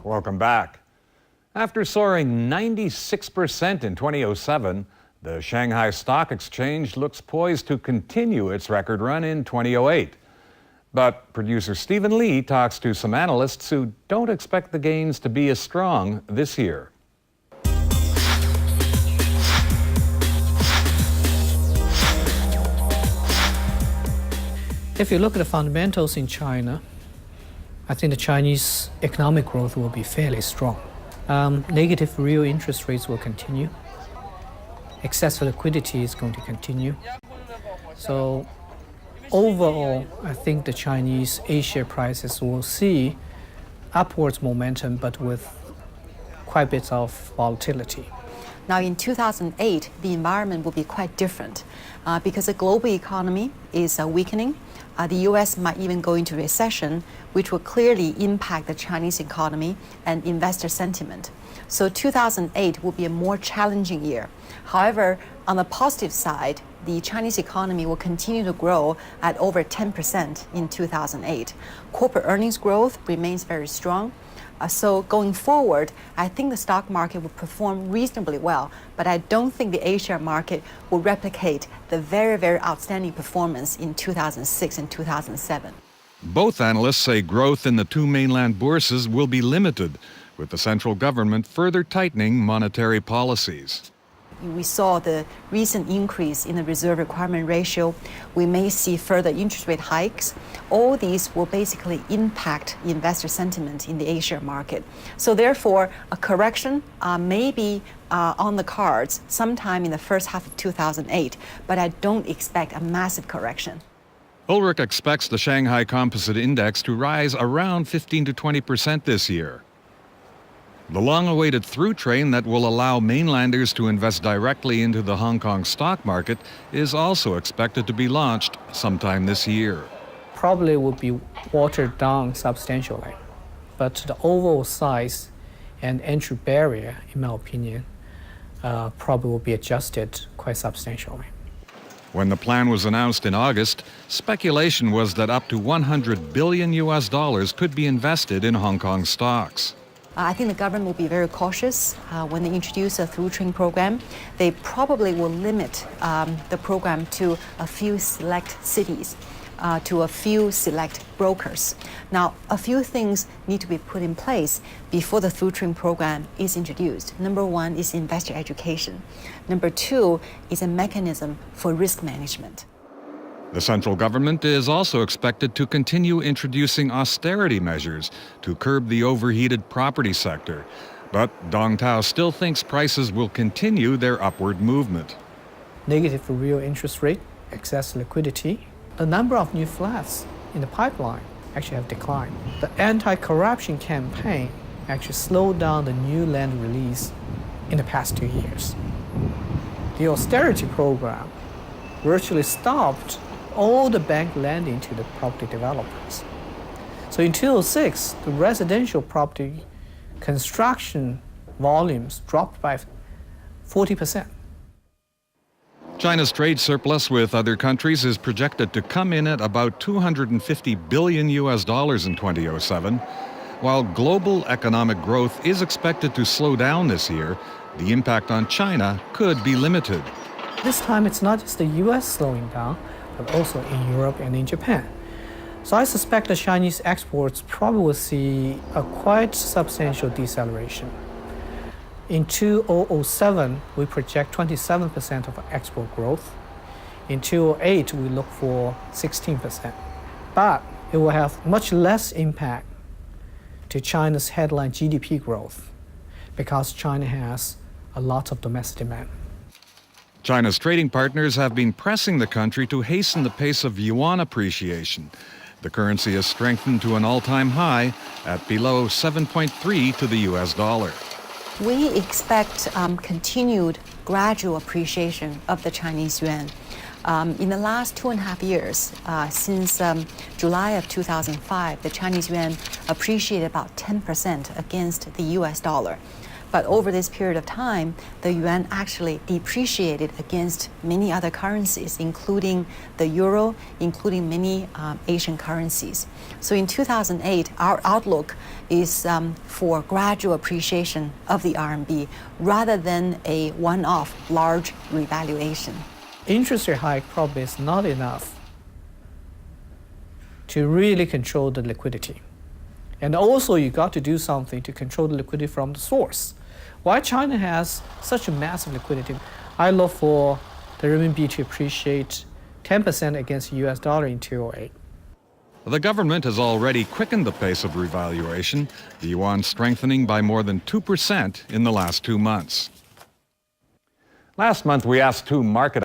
Welcome back. After soaring 96% in 2007, the Shanghai Stock Exchange looks poised to continue its record run in 2008. But producer Stephen Lee talks to some analysts who don't expect the gains to be as strong this year. If you look at the fundamentals in China, I think the Chinese economic growth will be fairly strong. Negative real interest rates will continue. Excessive liquidity is going to continue. So overall, I think the Chinese A-share prices will see upwards momentum, but with quite a bit of volatility. Now in 2008, the environment will be quite different because the global economy is weakening. The US might even go into recession, which will clearly impact the Chinese economy and investor sentiment. So 2008 will be a more challenging year. However, on the positive side, the Chinese economy will continue to grow at over 10% in 2008. Corporate earnings growth remains very strong. So going forward, I think the stock market will perform reasonably well, but I don't think the A-share market will replicate the very, very outstanding performance in 2006 and 2007. Both analysts say growth in the two mainland bourses will be limited, with the central government further tightening monetary policies. We saw the recent increase in the reserve requirement ratio. We may see further interest rate hikes. All these will basically impact investor sentiment in the A-share market. So therefore, a correction may be on the cards sometime in the first half of 2008, but I don't expect a massive correction. Ulrich expects the Shanghai Composite Index to rise around 15 to 20% this year. The long-awaited through train that will allow mainlanders to invest directly into the Hong Kong stock market is also expected to be launched sometime this year. Probably will be watered down substantially, but the overall size and entry barrier, in my opinion, probably will be adjusted quite substantially. When the plan was announced in August, speculation was that up to $100 billion could be invested in Hong Kong stocks. I think the government will be very cautious when they introduce a through train program. They probably will limit the program to a few select cities, to a few select brokers. Now, a few things need to be put in place before the through train program is introduced. Number one is investor education. Number two is a mechanism for risk management. The central government is also expected to continue introducing austerity measures to curb the overheated property sector. But Dong Tao still thinks prices will continue their upward movement. Negative real interest rate, excess liquidity, the number of new flats in the pipeline actually have declined. The anti-corruption campaign actually slowed down the new land release in the past 2 years. The austerity program virtually stopped all the bank lending to the property developers. So in 2006, the residential property construction volumes dropped by 40%. China's trade surplus with other countries is projected to come in at about $250 billion in 2007. While global economic growth is expected to slow down this year, the impact on China could be limited. This time it's not just the US slowing down, but also in Europe and in Japan. So I suspect the Chinese exports probably will see a quite substantial deceleration. In 2007, we project 27% of export growth. In 2008, we look for 16%. But it will have much less impact to China's headline GDP growth because China has a lot of domestic demand. China's trading partners have been pressing the country to hasten the pace of yuan appreciation. The currency has strengthened to an all-time high at below 7.3 to the US dollar. We expect continued gradual appreciation of the Chinese yuan. In the last 2.5 years, since July of 2005, the Chinese yuan appreciated about 10% against the US dollar. But over this period of time, the yuan actually depreciated against many other currencies, including the euro, including many Asian currencies. So in 2008, our outlook is for gradual appreciation of the RMB rather than a one-off large revaluation. Interest rate hike probably is not enough to really control the liquidity. And also you got to do something to control the liquidity from the source. Why China has such a massive liquidity? I look for the renminbi to appreciate 10% against the US dollar in 2008. The government has already quickened the pace of revaluation, the yuan strengthening by more than 2% in the last 2 months. Last month, we asked two market